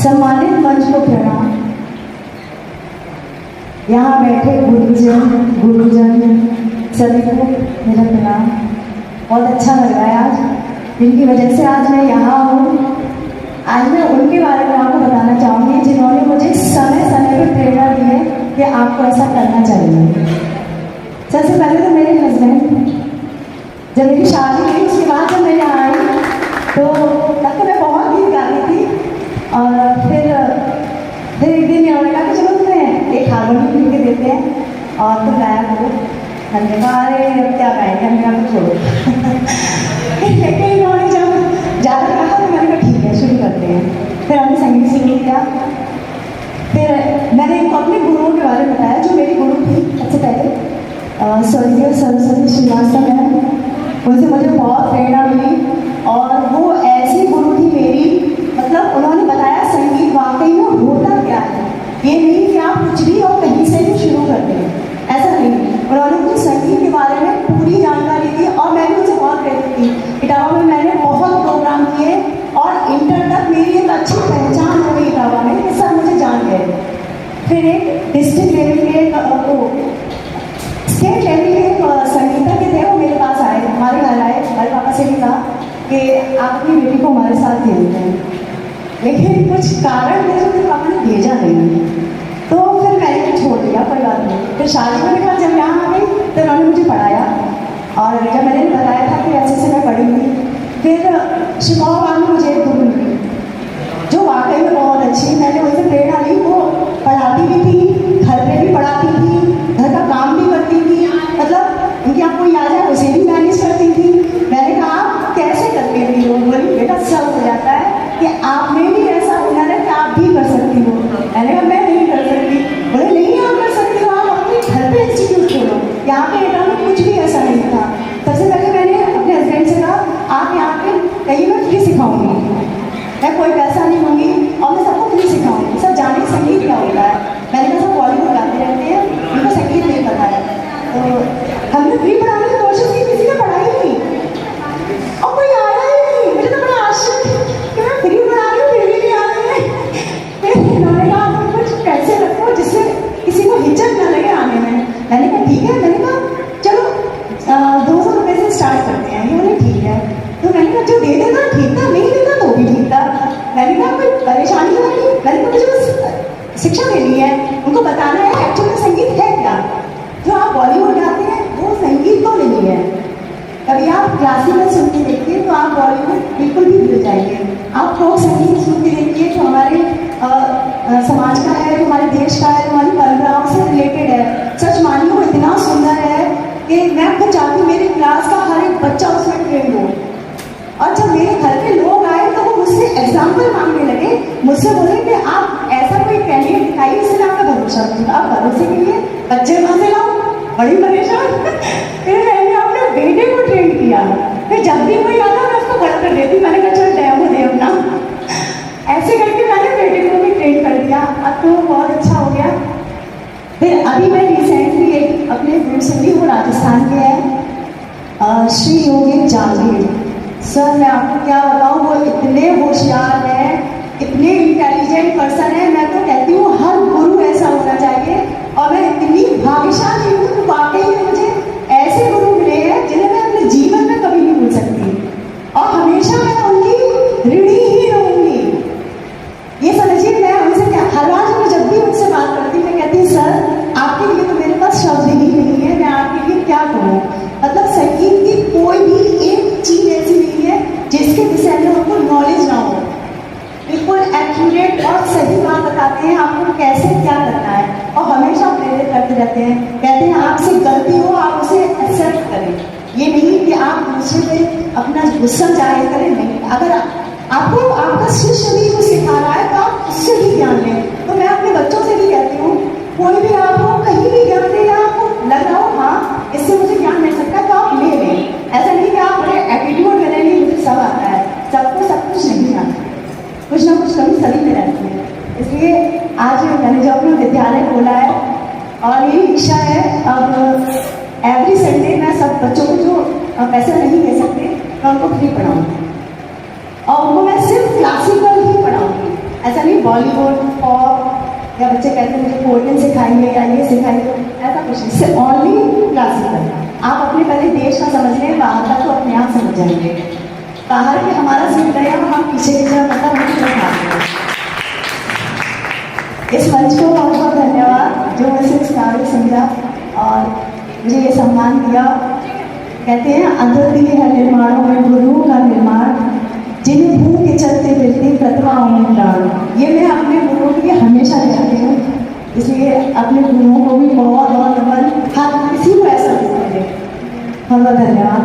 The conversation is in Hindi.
सम्मानित मंच को प्रणाम। यहाँ बैठे गुरुजन सभी को मेरा प्रणाम। बहुत अच्छा लग रहा है आज, जिनकी वजह से आज मैं यहाँ हूँ। आज मैं उनके बारे में आपको बताना चाहूँगी जिन्होंने मुझे समय समय पर प्रेरणा दी है कि आपको ऐसा करना चाहिए। सबसे पहले तो मेरे हस्बैंड, जब मेरी शादी हुई उसके बाद जब मैं यहाँ आई तो तब तो मैं बहुत गीत गाती थी। और फिर एक दिन उन्होंने कहा कि चलो तुम्हें एक हारमोनियम लिख के देते हैं और तुम गाया करो। हमने कहा अरे अब क्या गाएंगे, हमने कहा छोड़ो। लेकिन इन्होंने जब ज़्यादा कहा तो मैंने कहा ठीक है शुरू करते हैं। फिर हमने संगीत शुरू किया। फिर मैंने इनको अपने गुरुओं के बारे में बताया जो मेरी गुरु थी। सबसे पहले स्वर्गीय सरस्वती श्रीवास्तव है, उनसे मुझे बहुत प्रेरणा मिली। और वो ऐसी गुरु थी मेरी, मतलब उन्होंने बताया संगीत वाकई में होता क्या है। ये नहीं कि आप कुछ भी और कहीं से भी शुरू कर दें, ऐसा नहीं। उन्होंने मुझे संगीत के बारे में पूरी जानकारी दी और मैं भी मुझे बहुत प्रेरित थी। इटावा में मैंने बहुत प्रोग्राम किए और इंटर तक मेरी एक अच्छी पहचान हो गई इटावा में, ये सब मुझे जान गए। फिर एक डिस्ट्रिक्ट लेवल के स्टेट लेवल के संगीतज्ञ थे, वो मेरे पास आए, हमारे घर आए। हमारे पापा से भी कहा कि आप अपनी बेटी को हमारे साथ भेजते हैं, लेकिन कुछ कारण थे जो मेरे पापा ने भेजा नहीं। तो फिर मैंने छोड़ दिया, कोई बात नहीं। फिर शादी में बाद जब यहाँ आ गई तो उन्होंने मुझे पढ़ाया और जब मैंने बताया था कि ऐसे से मैं पढ़ी हुई। फिर शिकाओ में मुझे एक गुरु मिली जो वाकई में बहुत अच्छी, मैंने उनसे प्रेरणा ली। वो पढ़ाती भी थी, घर पे भी पढ़ाती थी, घर का काम भी करती थी, मतलब उनके यहाँ कोई आ जाए उसे भी मैनेज करती थी। मैंने कहा आप कैसे करती थी? वो बोली बेटा सब हो जाता है कि आप में भी ऐसा हुनर है कि आप भी कर सकती हो। मैंने कहा मैं नहीं कर सकती। बोले नहीं आप कर सकती हो, आप अपने घर पे इंस्टीट्यूट खोलो। यहाँ पे एटा में कुछ भी ऐसा नहीं था। सबसे पहले मैंने अपने हस्बैंड से कहा आप यहाँ पे कहीं मैं फ्री सिखाऊंगी, मैं कोई पैसा नहीं लूँगी और मैं सबको फ्री सिखाऊंगी। सब जाने संगीत क्या होता है। मैंने कहा सब बॉलीवुड गाते रहते हैं, उनको संगीत नहीं पता है। तो हमने फ्री पढ़ाने की कोशिश की, किसी ने पढ़ाई नहीं और कोई आया ही नहीं। मुझे तो बड़ा आश्चर्य कि मैं फ्री पढ़ा रही हूँ फिर भी नहीं आ रही है। फिर इन्होंने कहा आप कुछ पैसे रखो जिससे किसी को हिचक न लगे आने में। मैंने कहा ठीक है। मैंने कहा चलो 200 रुपये से स्टार्ट करते हैं। ये बोले ठीक है। तो मैंने कहा जो दे देना ठीक था, नहीं देता तो भी ठीक था। मैंने कहा कोई परेशानी तो नहीं। मैंने कहा मुझे बस शिक्षा देनी है, उनको बताना है एक्चुअली संगीत है क्या। जो आप बॉलीवुड गाते हैं वो संगीत तो नहीं है। कभी आप क्लासिकल सुनते देखिए तो आप बॉलीवुड बिल्कुल भी भूल जाएंगे। आप फोक संगीत सुनते देखिए जो हमारे समाज का है, जो हमारे देश का है, जो हमारी परंपराओं से रिलेटेड है। सच मानिए वो इतना सुंदर है कि मैं खुद चाहती हूँ मेरी क्लास का हर एक बच्चा उसमें ट्रेंड हो। और जब मेरे घर पे लोग आए तो वो मुझसे एग्जाम्पल मांगने लगे, मुझसे बोले कि आप ऐसा कोई कैंडिडेट दिखाइए जिससे मैं आपका भरोसा करूँ। आप भरोसे के लिए बच्चे कहाँ से लाऊं, बड़ी परेशान। फिर मैंने अपने बेटे को ट्रेन किया। फिर जब भी कोई आता मैं उसको खड़ा कर देती। मैंने कहा चल डेमो दे अपना। ऐसे करके मैंने बेटे को भी ट्रेन कर दिया। अब तो बहुत अच्छा हो गया। फिर अभी मैं रिसेंटली एक अपने गुरु से भी, वो राजस्थान के हैं, श्री योगी जागीर सर। मैं आपको क्या बताऊँ, वो इतने होशियार हैं, इतने इंटेलिजेंट पर्सन है। मैं तो कहती हूँ हर गुरु ऐसा होना चाहिए। और मैं इतनी भाग्यशाली हूँ कि वाकई में मुझे ऐसे गुरु मिले हैं जिन्हें मैं अपने जीवन में कभी नहीं भूल सकती और हमेशा मैं उनकी ऋणी ही रहूंगी। ये समझिए मैं उनसे क्या, हर बार जब भी उनसे बात करती मैं कहती सर आपके लिए तो मेरे पास शब्द ही नहीं है, मैं आपके लिए क्या कहूँ। मतलब संगीत की कोई भी एक चीज ऐसी नहीं है जिसके विषय में उनको नॉलेज ना हो। बिल्कुल एक्यूरेट और सही बात बताते हैं आपको कैसे क्या करना है और हमेशा प्रेरित करते रहते हैं। कहते हैं आपसे गलती हो आप उसे एक्सेप्ट करें, ये नहीं कि आप दूसरे पे अपना गुस्सा जाहिर करें। नहीं, अगर आपको आपका शिष्य भी कुछ सिखा रहा है तो आप उससे भी ज्ञान लें। तो मैं अपने बच्चों से भी कहती हूँ कोई भी आपको कहीं भी ज्ञान दे या आपको लग रहा हो हाँ इससे मुझे ज्ञान मिल सकता है तो आप ले लें। ऐसा नहीं कि आप बड़े एटीट्यूड में रहेंगे मुझे सब आता है। सबको सब कुछ नहीं आता, कुछ ना कुछ कमी सभी में रहती है। इसलिए आज मैंने जो अपना विद्यालय खोला है और यही इच्छा है अब एवरी संडे मैं सब बच्चों को जो पैसे नहीं दे सकते मैं उनको फ्री पढ़ाऊँगी और उनको मैं सिर्फ क्लासिकल ही पढ़ाऊँगी। ऐसा नहीं बॉलीवुड पॉप या बच्चे कहते हैं मुझे कोरियन सिखाइए या ये सिखाइए, ऐसा कुछ नहीं, सिर्फ ओनली क्लासिकल। आप अपने पहले देश का समझ लें, बाहर का तो अपने आप समझ जाएंगे। बाहर के हमारा सीख रहे हैं, हम पीछे की तरफ मतलब हम तरफ भाग रहे हैं। इस मंच को बहुत बहुत धन्यवाद जो मुझे इस काबिल समझा और मुझे ये सम्मान दिया। कहते हैं अद्वितीय है निर्माणों में गुरुओं का निर्माण, जिन्हें भूख के चलते फिरती प्रतिमाओं में प्राण। ये मैं अपने गुरुओं के लिए हमेशा कहती हूँ, इसलिए अपने गुरुओं को भी बहुत बहुत नमन, हर किसी को ऐसा देते हैं। बहुत बहुत धन्यवाद।